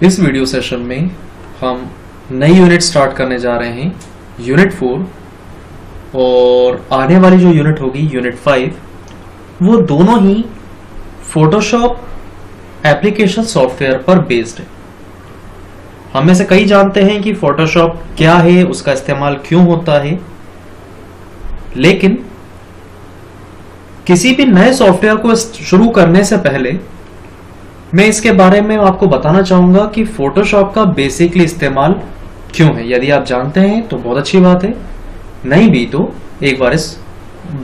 इस video session में हम नई यूनिट स्टार्ट करने जा रहे हैं, यूनिट 4, और आने वाली जो यूनिट होगी यूनिट 5, वो दोनों ही फोटोशॉप एप्लीकेशन सॉफ्टवेयर पर बेस्ड है। हम में से कई जानते हैं कि फोटोशॉप क्या है, उसका इस्तेमाल क्यों होता है, लेकिन किसी भी नए सॉफ्टवेयर को शुरू करने से पहले मैं इसके बारे में आपको बताना चाहूंगा कि फोटोशॉप का बेसिकली इस्तेमाल क्यों है। यदि आप जानते हैं तो बहुत अच्छी बात है, नहीं भी तो एक बार इस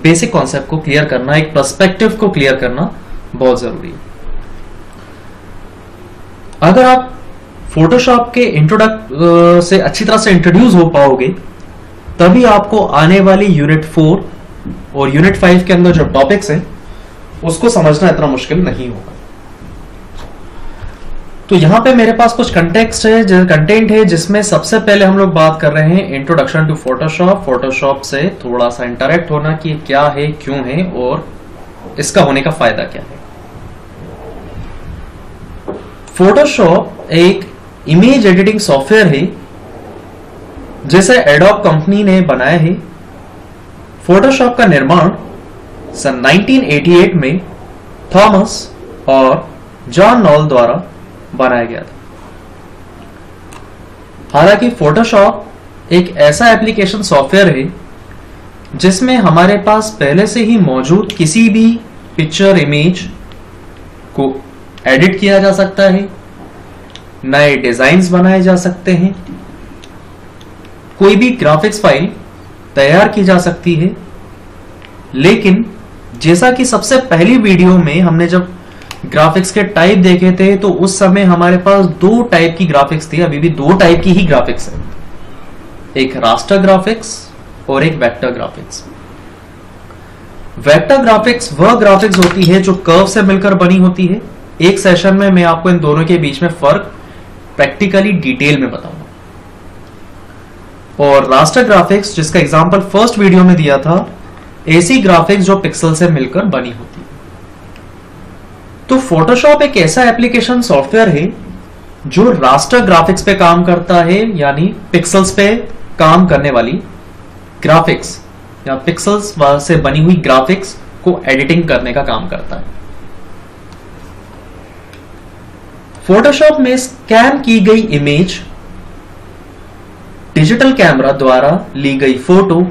बेसिक कॉन्सेप्ट को क्लियर करना, एक पर्सपेक्टिव को क्लियर करना बहुत जरूरी है। अगर आप फोटोशॉप के इंट्रोडक्ट से अच्छी तरह से इंट्रोड्यूस हो पाओगे, तभी आपको आने वाली यूनिट 4 और यूनिट 5 के अंदर जो टॉपिक्स हैं उसको समझना इतना मुश्किल नहीं होगा। तो यहां पे मेरे पास कुछ कंटेंट है जिसमें सबसे पहले हम लोग बात कर रहे हैं इंट्रोडक्शन टू फोटोशॉप। फोटोशॉप से थोड़ा सा इंटरेक्ट होना कि क्या है, क्यों है और इसका होने का फायदा क्या है। फोटोशॉप एक इमेज एडिटिंग सॉफ्टवेयर है जिसे एडोब कंपनी ने बनाया है। फोटोशॉप का निर्माण सन 1988 में थॉमस और जॉन नॉल द्वारा बनाया गया था। हालांकि फोटोशॉप एक ऐसा एप्लीकेशन सॉफ्टवेयर है जिसमें हमारे पास पहले से ही मौजूद किसी भी पिक्चर, इमेज को एडिट किया जा सकता है, नए डिजाइन्स बनाए जा सकते हैं, कोई भी ग्राफिक्स फाइल तैयार की जा सकती है। लेकिन जैसा कि सबसे पहली वीडियो में हमने जब ग्राफिक्स के टाइप देखे थे तो उस समय हमारे पास 2 टाइप की ग्राफिक्स थी, अभी भी 2 टाइप की ही ग्राफिक्स है, एक रास्टर ग्राफिक्स और एक वेक्टर ग्राफिक्स। वेक्टर ग्राफिक्स वह ग्राफिक्स होती है जो कर्व से मिलकर बनी होती है। एक सेशन में मैं आपको इन दोनों के बीच में फर्क प्रैक्टिकली डिटेल में बताऊंगा। और रास्टर ग्राफिक्स, जिसका एग्जांपल फर्स्ट वीडियो में दिया था, ऐसी ग्राफिक्स जो पिक्सल से मिलकर बनी होती है। तो फोटोशॉप एक ऐसा एप्लीकेशन सॉफ्टवेयर है जो रास्टर ग्राफिक्स पे काम करता है, यानी पिक्सल्स पे काम करने वाली ग्राफिक्स या पिक्सल्स से बनी हुई ग्राफिक्स को एडिटिंग करने का काम करता है। फोटोशॉप में स्कैन की गई इमेज, डिजिटल कैमरा द्वारा ली गई फोटो,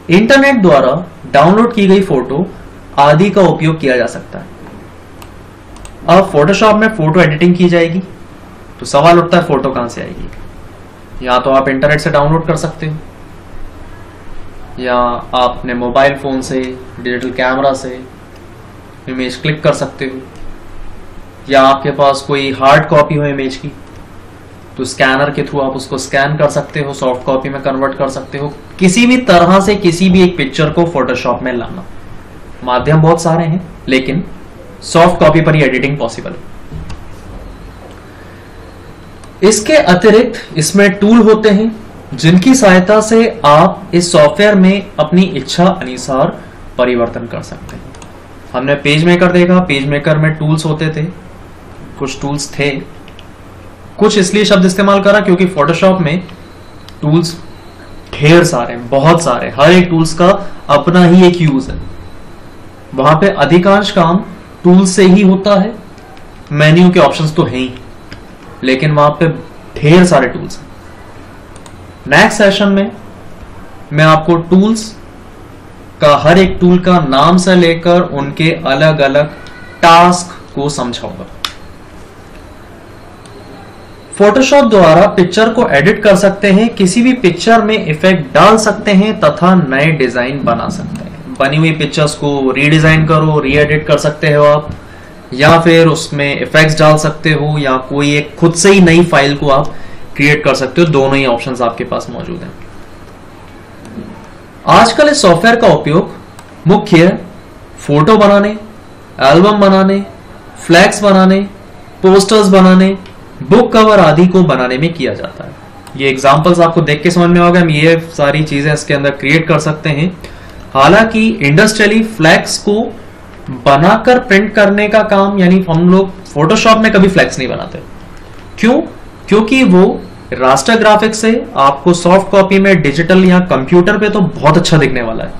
इंटरनेट द्वारा डाउनलोड की गई फोटो आदि का उपयोग किया जा सकता है। अब फोटोशॉप में फोटो एडिटिंग की जाएगी तो सवाल उठता है फोटो कहां से आएगी। या तो आप इंटरनेट से डाउनलोड कर सकते हो, या आप अपने मोबाइल फोन से, डिजिटल कैमरा से इमेज क्लिक कर सकते हो, या आपके पास कोई हार्ड कॉपी हो इमेज की तो स्कैनर के थ्रू आप उसको स्कैन कर सकते हो, सॉफ्ट कॉपी में कन्वर्ट कर सकते हो। किसी भी तरह से किसी भी एक पिक्चर को फोटोशॉप में लाना, माध्यम बहुत सारे हैं लेकिन सॉफ्ट कॉपी पर ही एडिटिंग पॉसिबल है। इसके अतिरिक्त इसमें टूल होते हैं जिनकी सहायता से आप इस सॉफ्टवेयर में अपनी इच्छा अनुसार परिवर्तन कर सकते हैं। हमने पेज मेकर देखा, पेज मेकर में टूल्स होते थे, कुछ टूल्स थे, कुछ इसलिए शब्द इस्तेमाल करा क्योंकि फोटोशॉप में टूल्स ढेर सारे, बहुत सारे, हर एक टूल्स का अपना ही एक यूज है। वहां पे अधिकांश काम टूल से ही होता है, मेन्यू के ऑप्शंस तो हैं ही, लेकिन वहां पे ढेर सारे टूल्स हैं। नेक्स्ट सेशन में मैं आपको टूल्स का, हर एक टूल का नाम से लेकर उनके अलग अलग टास्क को समझाऊंगा। फोटोशॉप द्वारा पिक्चर को एडिट कर सकते हैं, किसी भी पिक्चर में इफेक्ट डाल सकते हैं तथा नए डिजाइन बना सकते हैं। बनी हुई पिक्चर्स को रीडिजाइन करो, री एडिट कर सकते हो आप, या फिर उसमें इफेक्ट्स डाल सकते हो, या कोई एक खुद से ही नई फाइल को आप क्रिएट कर सकते हो। दोनों ही ऑप्शंस आपके पास मौजूद हैं। आजकल इस सॉफ्टवेयर का उपयोग मुख्य फोटो बनाने, एल्बम बनाने, फ्लैक्स बनाने, पोस्टर्स बनाने, बुक कवर आदि को बनाने में किया जाता है। ये एग्जांपल्स आपको देख के समझ में होगा, हम ये सारी चीजें इसके अंदर क्रिएट कर सकते हैं। हालांकि इंडस्ट्रियली फ्लैक्स को बनाकर प्रिंट करने का काम, यानी हम लोग फोटोशॉप में कभी फ्लैक्स नहीं बनाते क्यों? क्योंकि वो रास्टर ग्राफिक्स से आपको सॉफ्ट कॉपी में, डिजिटल या कंप्यूटर पे तो बहुत अच्छा दिखने वाला है,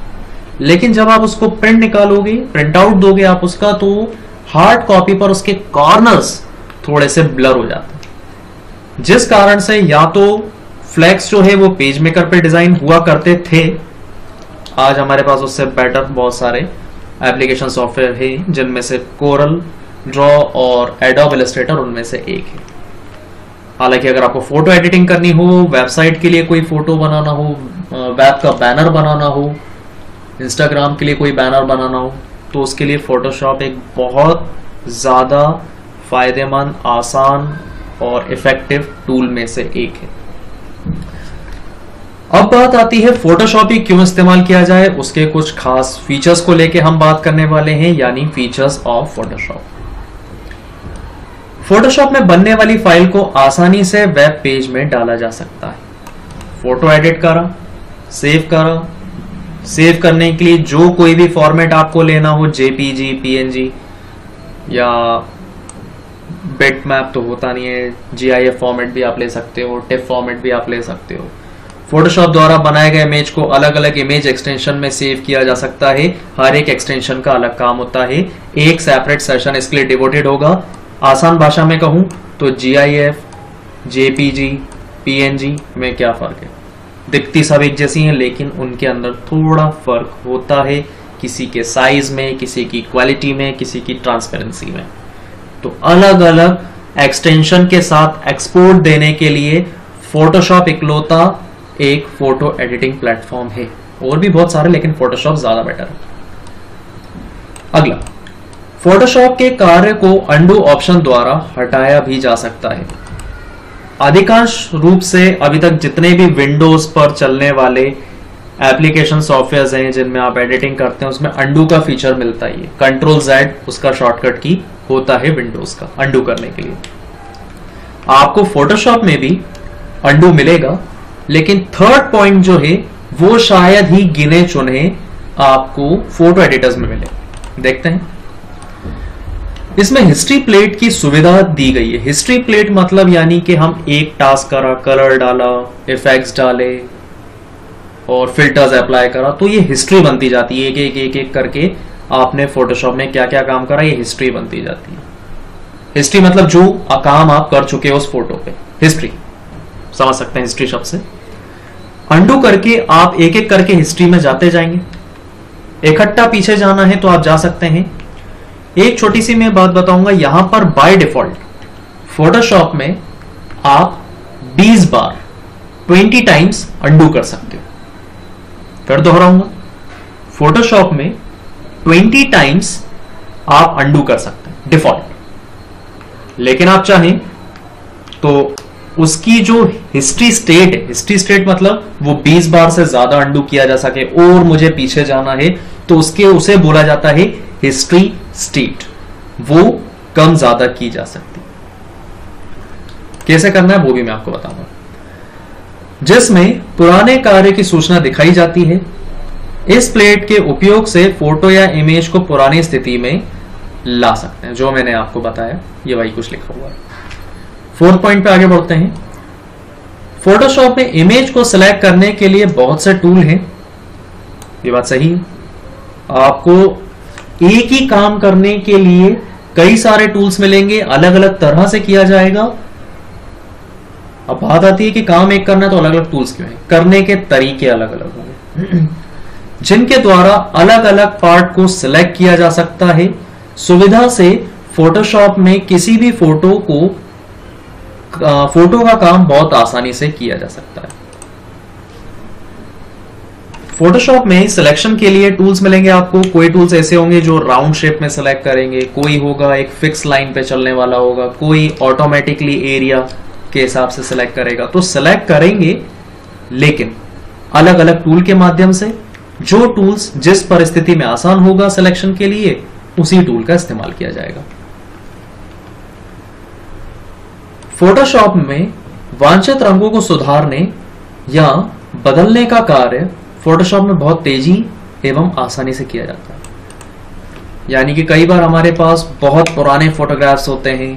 लेकिन जब आप उसको प्रिंट निकालोगे, प्रिंट आउट दोगे आप उसका, तो हार्ड कॉपी पर उसके कॉर्नर्स थोड़े से ब्लर हो जाते हैं, जिस कारण से या तो फ्लैक्स जो है वो पेज मेकर पे डिजाइन हुआ करते थे, आज हमारे पास उससे बेटर बहुत सारे एप्लीकेशन सॉफ्टवेयर है, जिनमें से कोरल ड्रॉ और एडोब इलस्ट्रेटर उनमें से एक है। हालांकि अगर आपको फोटो एडिटिंग करनी हो, वेबसाइट के लिए कोई फोटो बनाना हो, वेब का बैनर बनाना हो, इंस्टाग्राम के लिए कोई बैनर बनाना हो, तो उसके लिए फोटोशॉप एक बहुत ज़्यादा फायदेमंद, आसान और इफेक्टिव टूल में से एक है। अब बात आती है फोटोशॉप ही क्यों इस्तेमाल किया जाए, उसके कुछ खास फीचर्स को लेके हम बात करने वाले हैं, यानी फीचर्स ऑफ फोटोशॉप। फोटोशॉप में बनने वाली फाइल को आसानी से वेब पेज में डाला जा सकता है। फोटो एडिट करा, सेव करने के लिए जो कोई भी फॉर्मेट आपको लेना हो, जेपीजी, पीएनजी या बिटमैप तो होता नहीं है, जीआईएफ फॉर्मेट भी आप ले सकते हो, टिफ फॉर्मेट भी आप ले सकते हो। फोटोशॉप द्वारा बनाए गए इमेज को अलग अलग इमेज एक्सटेंशन में सेव किया जा सकता है। हर एक एक्सटेंशन का अलग काम होता है, एक सेपरेट सेशन इसके लिए डिवोटेड होगा। आसान भाषा में कहूं तो जीआईएफ, जेपीजी, पीएनजी में क्या फर्क है? दिखती सब एक जैसी हैं, लेकिन उनके अंदर थोड़ा फर्क होता है, किसी के साइज में, किसी की क्वालिटी में, किसी की ट्रांसपेरेंसी में। तो अलग अलग एक्सटेंशन के साथ एक्सपोर्ट देने के लिए फोटोशॉप इकलौता एक फोटो एडिटिंग प्लेटफॉर्म है। और भी बहुत सारे, लेकिन फोटोशॉप ज्यादा बेटर है। अगला, फोटोशॉप के कार्य को अंडू ऑप्शन द्वारा हटाया भी जा सकता है। अधिकांश रूप से अभी तक जितने भी विंडोज पर चलने वाले एप्लीकेशन सॉफ्टवेयर हैं जिनमें आप एडिटिंग करते हैं, उसमें अंडू का फीचर मिलता ही है। कंट्रोल जेड उसका शॉर्टकट की होता है विंडोज का अंडू करने के लिए। आपको फोटोशॉप में भी अंडू मिलेगा, लेकिन थर्ड पॉइंट जो है वो शायद ही गिने चुने आपको फोटो एडिटर्स में मिले। देखते हैं, इसमें हिस्ट्री प्लेट की सुविधा दी गई है। हिस्ट्री प्लेट मतलब यानी कि हम एक टास्क करा, कलर डाला, इफेक्ट्स डाले और फिल्टर्स अप्लाई करा, तो ये हिस्ट्री बनती जाती है। एक एक करके आपने फोटोशॉप में क्या क्या काम करा, ये हिस्ट्री बनती जाती है। हिस्ट्री मतलब जो काम आप कर चुके हो उस फोटो पे, हिस्ट्री समझ सकते हैं हिस्ट्री शब्द से। अंडू करके आप एक एक करके हिस्ट्री में जाते जाएंगे। इकट्ठा पीछे जाना है तो आप जा सकते हैं। एक छोटी सी मैं बात बताऊंगा, यहां पर बाय डिफॉल्ट फोटोशॉप में आप 20 बार 20 टाइम्स अंडू कर सकते हो। फिर दोहराऊंगा, फोटोशॉप में 20 टाइम्स आप अंडू कर सकते हैं डिफॉल्ट। लेकिन आप चाहें तो उसकी जो हिस्ट्री स्टेट है, हिस्ट्री स्टेट मतलब वो 20 बार से ज्यादा अंडू किया जा सके और मुझे पीछे जाना है तो उसे बोला जाता है हिस्ट्री स्टेट। वो कम ज्यादा की जा सकती। कैसे करना है वो भी मैं आपको बताऊंगा। जिसमें पुराने कार्य की सूचना दिखाई जाती है। इस प्लेट के उपयोग से फोटो या इमेज को पुरानी स्थिति में ला सकते हैं। जो मैंने आपको बताया ये वही कुछ लिखा हुआ है। 4th पॉइंट पे आगे बढ़ते हैं। फोटोशॉप में इमेज को सिलेक्ट करने के लिए बहुत से टूल हैं। ये बात सही है। आपको एक ही काम करने के लिए कई सारे टूल्स मिलेंगे, अलग अलग तरह से किया जाएगा। अब बात आती है कि काम एक करना है तो अलग अलग टूल्स क्यों हैं? करने के तरीके अलग अलग होंगे जिनके द्वारा अलग अलग पार्ट को सिलेक्ट किया जा सकता है। सुविधा से फोटोशॉप में किसी भी फोटो का काम बहुत आसानी से किया जा सकता है। फोटोशॉप में सिलेक्शन के लिए टूल्स मिलेंगे आपको। कोई टूल्स ऐसे होंगे जो राउंड शेप में सिलेक्ट करेंगे, कोई होगा एक फिक्स लाइन पे चलने वाला होगा, कोई ऑटोमेटिकली एरिया के हिसाब से सिलेक्ट करेगा। तो सिलेक्ट करेंगे लेकिन अलग अलग टूल के माध्यम से। जो टूल्स जिस परिस्थिति में आसान होगा सिलेक्शन के लिए, उसी टूल का इस्तेमाल किया जाएगा। फोटोशॉप में वांछित रंगों को सुधारने या बदलने का कार्य फोटोशॉप में बहुत तेजी एवं आसानी से किया जाता है। यानी कि कई बार हमारे पास बहुत पुराने फोटोग्राफ्स होते हैं,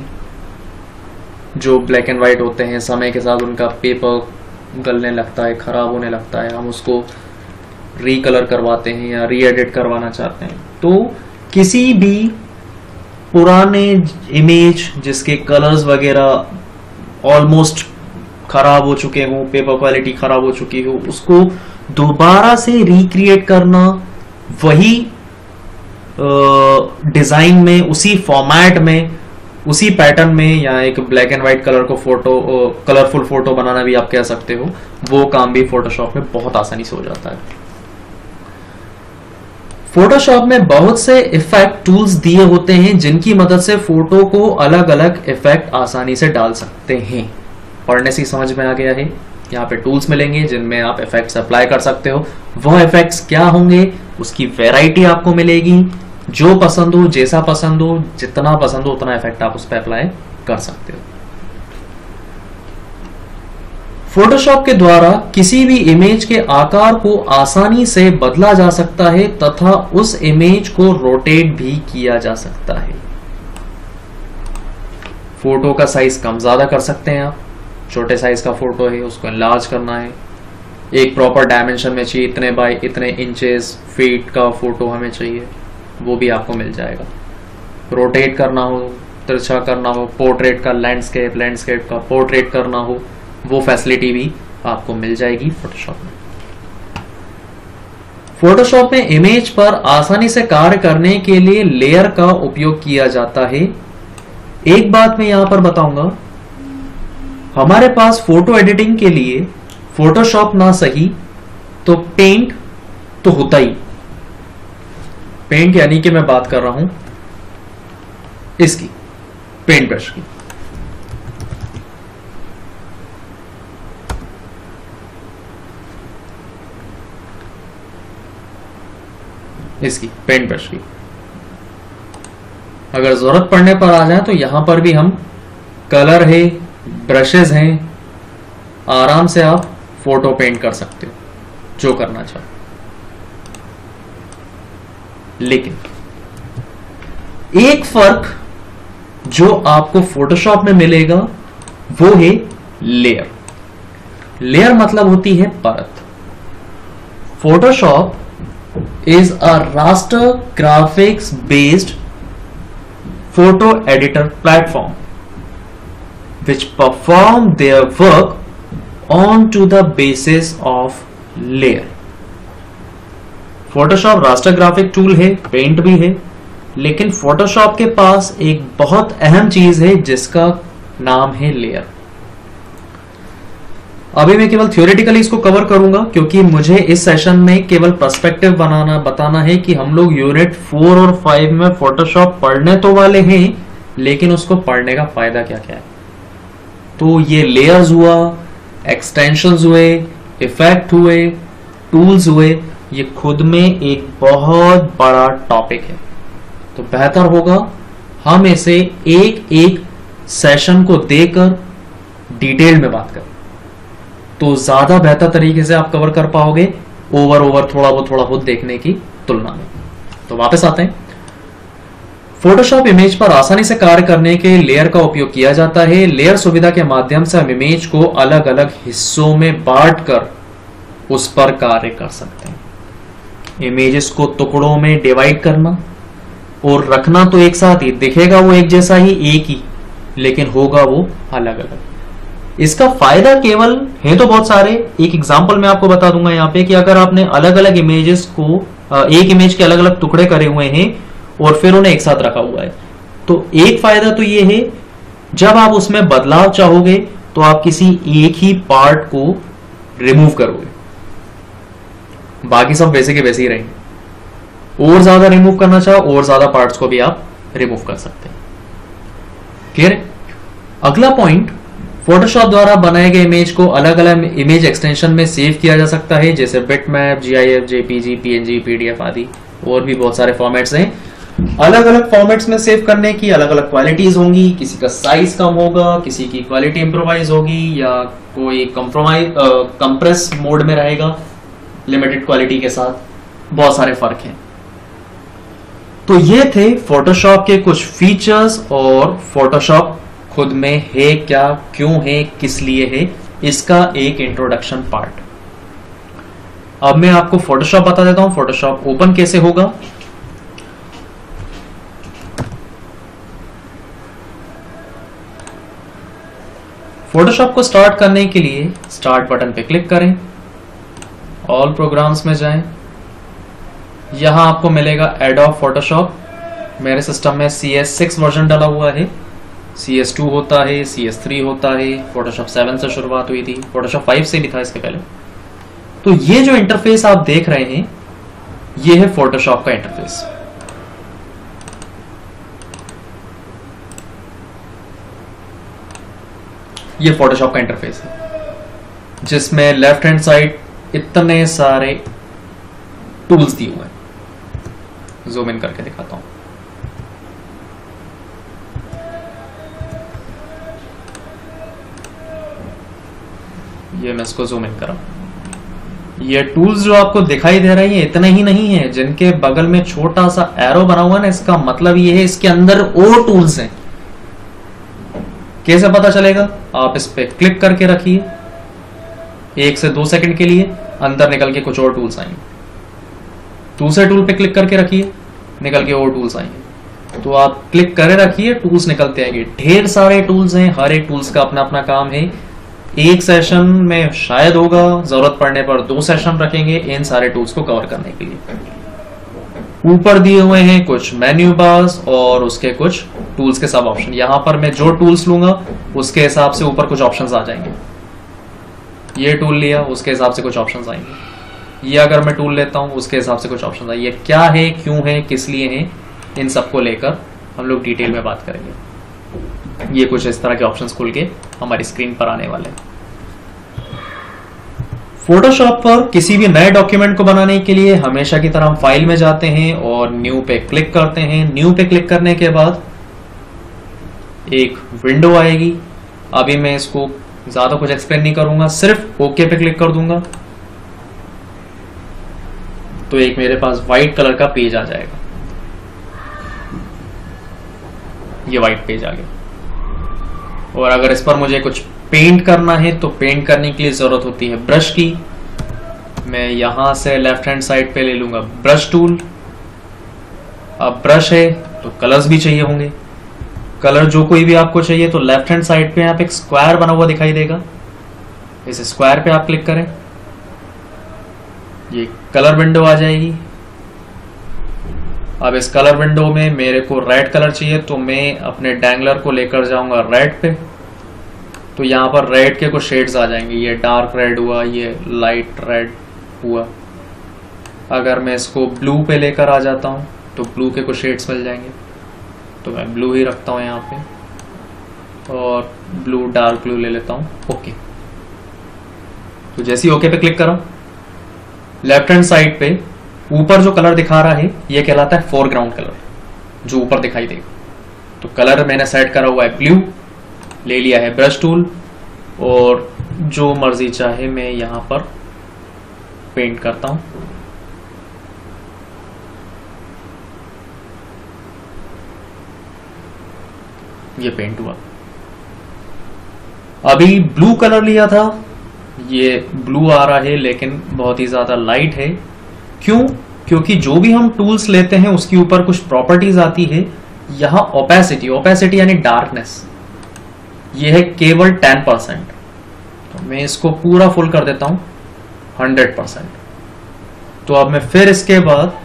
जो ब्लैक एंड वाइट होते हैं, समय के साथ उनका पेपर गलने लगता है, खराब होने लगता है, हम उसको रीकलर करवाते हैं या री एडिट करवाना चाहते हैं। तो किसी भी पुराने इमेज जिसके कलर्स वगैरह ऑलमोस्ट खराब हो चुके हों, पेपर क्वालिटी खराब हो चुकी हो, उसको दोबारा से रिक्रिएट करना वही डिजाइन में, उसी फॉर्मेट में, उसी पैटर्न में, या एक ब्लैक एंड व्हाइट कलर को फोटो, कलरफुल फोटो बनाना भी आप कह सकते हो, वो काम भी फोटोशॉप में बहुत आसानी से हो जाता है। फोटोशॉप में बहुत से इफेक्ट टूल्स दिए होते हैं जिनकी मदद से फोटो को अलग अलग इफेक्ट आसानी से डाल सकते हैं। पढ़ने से समझ में आ गया है। यहाँ पे टूल्स मिलेंगे जिनमें आप इफेक्ट्स अप्लाई कर सकते हो। वह इफेक्ट्स क्या होंगे, उसकी वैरायटी आपको मिलेगी। जो पसंद हो, जैसा पसंद हो, जितना पसंद हो उतना इफेक्ट आप उस पर अप्लाई कर सकते हो। फोटोशॉप के द्वारा किसी भी इमेज के आकार को आसानी से बदला जा सकता है तथा उस इमेज को रोटेट भी किया जा सकता है। फोटो का साइज कम ज्यादा कर सकते हैं आप। छोटे साइज का फोटो है, उसको एनलार्ज करना है, एक प्रॉपर डायमेंशन में चाहिए, इतने बाय इतने इंचेस फीट का फोटो हमें चाहिए, वो भी आपको मिल जाएगा। रोटेट करना हो, तिरछा करना हो, पोर्ट्रेट का लैंडस्केप, लैंडस्केप का पोर्ट्रेट करना हो, वो फैसिलिटी भी आपको मिल जाएगी फोटोशॉप में। फोटोशॉप में इमेज पर आसानी से कार्य करने के लिए लेयर का उपयोग किया जाता है। एक बात मैं यहां पर बताऊंगा, हमारे पास फोटो एडिटिंग के लिए फोटोशॉप ना सही तो पेंट तो होता ही। पेंट यानी कि मैं बात कर रहा हूं इसकी, पेंट ब्रश की। इसकी पेंट ब्रश की अगर जरूरत पड़ने पर आ जाए तो यहां पर भी हम कलर है, ब्रशेज हैं, आराम से आप फोटो पेंट कर सकते हो जो करना चाहो। लेकिन एक फर्क जो आपको फोटोशॉप में मिलेगा वो है लेयर। लेयर मतलब होती है परत। Photoshop is a raster graphics based photo editor platform which perform their work onto the basis of layer. Photoshop raster graphic tool है, पेंट भी है, लेकिन Photoshop के पास एक बहुत अहम चीज है जिसका नाम है लेयर। अभी मैं केवल थ्योरेटिकली इसको कवर करूंगा क्योंकि मुझे इस सेशन में केवल पर्सपेक्टिव बताना है कि हम लोग यूनिट 4 और 5 में फोटोशॉप पढ़ने तो वाले हैं, लेकिन उसको पढ़ने का फायदा क्या क्या है। तो ये लेयर्स हुआ, एक्सटेंशंस हुए, इफेक्ट हुए, टूल्स हुए, ये खुद में एक बहुत बड़ा टॉपिक है। तो बेहतर होगा हम इसे एक एक सेशन को देकर डिटेल में बात करें, तो ज्यादा बेहतर तरीके से आप कवर कर पाओगे ओवर थोड़ा बहुत देखने की तुलना में। तो वापस आते हैं। फोटोशॉप इमेज पर आसानी से कार्य करने के लेयर का उपयोग किया जाता है। लेयर सुविधा के माध्यम से हम इमेज को अलग अलग हिस्सों में बांटकर उस पर कार्य कर सकते हैं। इमेजेस को टुकड़ों में डिवाइड करना और रखना तो एक साथ ही, दिखेगा वो एक जैसा ही, एक ही, लेकिन होगा वो अलग अलग। इसका फायदा केवल है तो बहुत सारे। एक एग्जांपल मैं आपको बता दूंगा यहाँ पे कि अगर आपने अलग अलग इमेजेस को, एक इमेज के अलग अलग टुकड़े करे हुए हैं और फिर उन्हें एक साथ रखा हुआ है, तो एक फायदा तो ये है जब आप उसमें बदलाव चाहोगे तो आप किसी एक ही पार्ट को रिमूव करोगे, बाकी सब वैसे के वैसे ही रहेंगे। और ज्यादा रिमूव करना चाहो और ज्यादा पार्ट्स को भी आप रिमूव कर सकते हैं। क्लियर है? अगला पॉइंट, फोटोशॉप द्वारा बनाए गए इमेज को अलग अलग इमेज एक्सटेंशन में सेव किया जा सकता है, जैसे bitmap, GIF, JPG, PNG, PDF आदि, और भी बहुत सारे फॉर्मेट्स हैं। अलग अलग फॉर्मेट्स में सेव करने की अलग अलग क्वालिटीज होंगी, किसी का साइज कम होगा, किसी की क्वालिटी इंप्रोवाइज होगी, या कोई कंप्रेस मोड में रहेगा लिमिटेड क्वालिटी के साथ। बहुत सारे फर्क हैं। तो ये थे फोटोशॉप के कुछ फीचर्स और फोटोशॉप खुद में है क्या, क्यों है, किस लिए है, इसका एक इंट्रोडक्शन पार्ट। अब मैं आपको फोटोशॉप बता देता हूं, फोटोशॉप ओपन कैसे होगा। फोटोशॉप को स्टार्ट करने के लिए स्टार्ट बटन पे क्लिक करें, ऑल प्रोग्राम्स में जाएं, यहां आपको मिलेगा एडोब फोटोशॉप। मेरे सिस्टम में CS6 वर्जन डाला हुआ है, CS2 होता है, CS3 होता है, फोटोशॉप 7 से शुरुआत हुई थी, फोटोशॉप 5 से भी था इसके पहले। तो ये जो इंटरफेस आप देख रहे हैं ये है फोटोशॉप का इंटरफेस। ये फोटोशॉप का इंटरफेस है जिसमें लेफ्ट हैंड साइड इतने सारे टूल्स दिए हुए हैं। जूम इन करके दिखाता हूं। ये मैं इसको जूम इन करा। ये टूल्स जो आपको दिखाई दे रहे हैं इतने ही नहीं है, जिनके बगल में छोटा सा एरो बना हुआ है ना, इसका मतलब ये है इसके अंदर और टूल्स हैं। कैसे पता चलेगा? आप इस पे क्लिक करके रखिए, 1 से 2 सेकंड के लिए अंदर निकल के कुछ और टूल्स आएंगे। दूसरे टूल पे क्लिक करके रखिए, निकल के और टूल्स आएंगे। तो आप क्लिक करे रखिए, टूल्स निकलते आएंगे। ढेर सारे टूल्स हैं, हर एक टूल्स का अपना अपना काम है। एक सेशन में शायद होगा, जरूरत पड़ने पर 2 सेशन रखेंगे इन सारे टूल्स को कवर करने के लिए। ऊपर दिए हुए हैं कुछ मेन्यू बार्स और उसके कुछ टूल्स के सब ऑप्शन। यहां पर मैं जो टूल्स लूंगा उसके हिसाब से ऊपर कुछ ऑप्शंस आ जाएंगे। ये टूल लिया, उसके हिसाब से कुछ ऑप्शंस आएंगे। ये अगर मैं टूल लेता हूं उसके हिसाब से कुछ ऑप्शंस आएंगे। ये क्या है, क्यों है, किस लिए है, इन सबको लेकर हम लोग डिटेल में बात करेंगे। ये कुछ इस तरह के ऑप्शंस खुल के हमारी स्क्रीन पर आने वाले हैं। फोटोशॉप पर किसी भी नए डॉक्यूमेंट को बनाने के लिए हमेशा की तरह हम फाइल में जाते हैं और न्यू पे क्लिक करते हैं। न्यू पे क्लिक करने के बाद एक विंडो आएगी। अभी मैं इसको ज्यादा कुछ एक्सप्लेन नहीं करूंगा, सिर्फ ओके पे क्लिक कर दूंगा तो एक मेरे पास व्हाइट कलर का पेज आ जाएगा। ये व्हाइट पेज आ गया। और अगर इस पर मुझे कुछ पेंट करना है तो पेंट करने के लिए जरूरत होती है ब्रश की। मैं यहां से लेफ्ट हैंड साइड पे ले लूंगा ब्रश टूल। अब ब्रश है तो कलर्स भी चाहिए होंगे। कलर जो कोई भी आपको चाहिए तो लेफ्ट हैंड साइड पे आप एक स्क्वायर बना हुआ दिखाई देगा, इस स्क्वायर पे आप क्लिक करें, ये कलर विंडो आ जाएगी। अब इस कलर विंडो में मेरे को रेड कलर चाहिए तो मैं अपने डैंगलर को लेकर जाऊंगा रेड पे। तो यहाँ पर रेड के कुछ शेड्स आ जाएंगे। ये डार्क रेड हुआ, ये लाइट रेड हुआ। अगर मैं इसको ब्लू पे लेकर आ जाता हूँ तो ब्लू के कुछ शेड्स मिल जाएंगे। तो मैं ब्लू ही रखता हूँ यहाँ पे और ब्लू डार्क ब्लू ले लेता हूँ। ओके। तो जैसे ही ओके पे क्लिक करा, लेफ्ट हैंड साइड पे ऊपर जो कलर दिखा रहा है ये कहलाता है फोरग्राउंड कलर, जो ऊपर दिखाई देगा। तो कलर मैंने सेट करा हुआ है ब्लू, ले लिया है ब्रश टूल और जो मर्जी चाहे मैं यहां पर पेंट करता हूं। ये पेंट हुआ। अभी ब्लू कलर लिया था, ये ब्लू आ रहा है लेकिन बहुत ही ज्यादा लाइट है। क्यों? क्योंकि जो भी हम टूल्स लेते हैं उसके ऊपर कुछ प्रॉपर्टीज आती है। यहां ओपेसिटी, ओपेसिटी यानी डार्कनेस, ये है केवल 10%। तो मैं इसको पूरा फुल कर देता हूं 100%। तो अब मैं फिर इसके बाद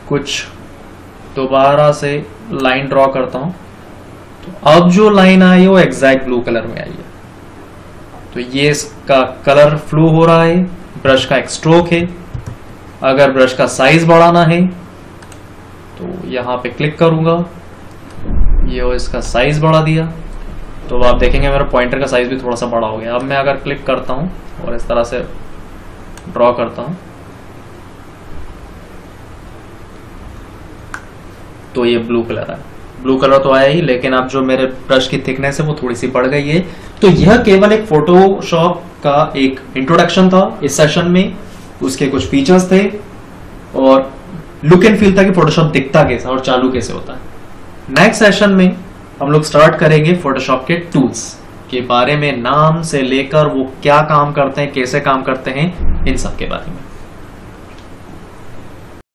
कुछ दोबारा से लाइन ड्रॉ करता हूं। तो अब जो लाइन आई है वो एग्जैक्ट ब्लू कलर में आई है। तो ये इसका कलर फ्लो हो रहा है, ब्रश का एक स्ट्रोक है। अगर ब्रश का साइज बढ़ाना है तो यहां पे क्लिक करूंगा, ये इसका साइज बढ़ा दिया। तो आप देखेंगे मेरा पॉइंटर का साइज भी थोड़ा सा बड़ा हो गया। अब मैं अगर क्लिक करता हूं और इस तरह से ड्रॉ करता हूं तो ये ब्लू कलर है। ब्लू कलर तो आया ही, लेकिन अब जो मेरे ब्रश की थिकनेस है वो थोड़ी सी बढ़ गई है। तो यह केवल एक फोटोशॉप का एक इंट्रोडक्शन था इस सेशन में। उसके कुछ फीचर्स थे और लुक एंड फील था कि फोटोशॉप दिखता कैसा और चालू कैसे होता है। नेक्स्ट सेशन में हम लोग स्टार्ट करेंगे फोटोशॉप के टूल्स के बारे में, नाम से लेकर वो क्या काम करते हैं, कैसे काम करते हैं, इन सब के बारे में।